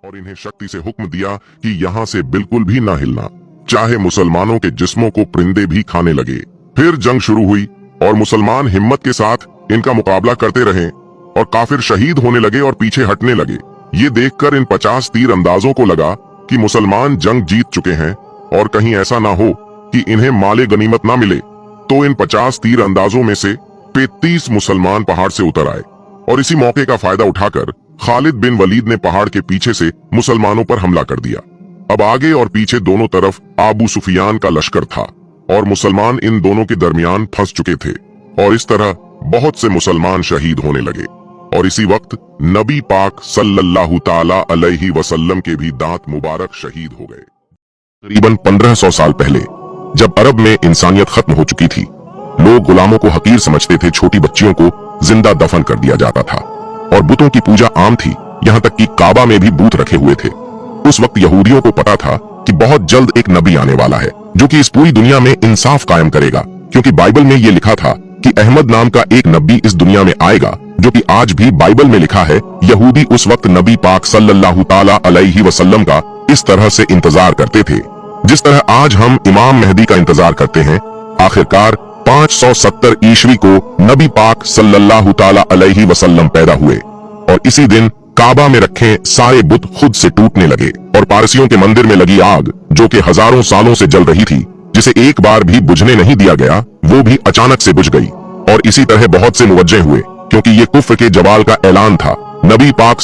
और इन्हें शक्ति से हुक्म दिया कि यहाँ से बिल्कुल भी ना हिलना, चाहे मुसलमानों के जिस्मों को परिंदे भी खाने लगे। फिर जंग शुरू हुई और मुसलमान हिम्मत के साथ इनका मुकाबला करते रहे और काफिर शहीद होने लगे और पीछे हटने लगे। ये देखकर इन 50 तीर अंदाजों को लगा कि मुसलमान जंग जीत चुके हैं और कहीं ऐसा ना हो कि इन्हें माले गनीमत ना मिले। तो इन 50 तीर अंदाजों में से 35 मुसलमान पहाड़ से उतर आए और इसी मौके का फायदा उठाकर खालिद बिन वलीद ने पहाड़ के पीछे से मुसलमानों पर हमला कर दिया। अब आगे और पीछे दोनों तरफ अबू सुफियान का लश्कर था और मुसलमान इन दोनों के दरमियान फंस चुके थे और इस तरह बहुत से मुसलमान शहीद होने लगे। और इसी वक्त नबी पाक सल्लल्लाहु ताला अलैहि वसल्लम के भी दांत मुबारक शहीद हो गए। करीबन 1500 साल पहले जब अरब में इंसानियत खत्म हो चुकी थी, लोग गुलामों को हकीर समझते थे, छोटी बच्चियों को जिंदा दफन कर दिया जाता था और बुतों की पूजा आम थी। यहाँ तक कि काबा में भी बूत रखे हुए थे। उस वक्त यहूदियों को पता था कि बहुत जल्द एक नबी आने वाला है जो कि इस पूरी दुनिया में इंसाफ कायम करेगा, क्योंकि बाइबल में ये लिखा था कि अहमद नाम का एक नबी इस दुनिया में आएगा, जो कि आज भी बाइबल में लिखा है। यहूदी उस वक्त नबी पाक सल्लल्लाहु ताला अलैहि वसल्लम का इस तरह से इंतजार करते थे जिस तरह आज हम इमाम मेहदी का इंतजार करते हैं। आखिरकार 570 ईस्वी को नबी पाक सल्लल्लाहु ताला अलैहि वसल्लम पैदा हुए और इसी दिन काबा में रखे सारे बुत खुद से टूटने लगे और पारसियों के मंदिर में लगी आग, जो कि हजारों सालों से जल रही थी, जिसे एक बार भी बुझने नहीं दिया गया, वो भी अचानक से बुझ गई। और इसी तरह बहुत से मुवज्जे हुए, क्योंकि ये कुफ्र के जवाल का ऐलान था। नबी पाक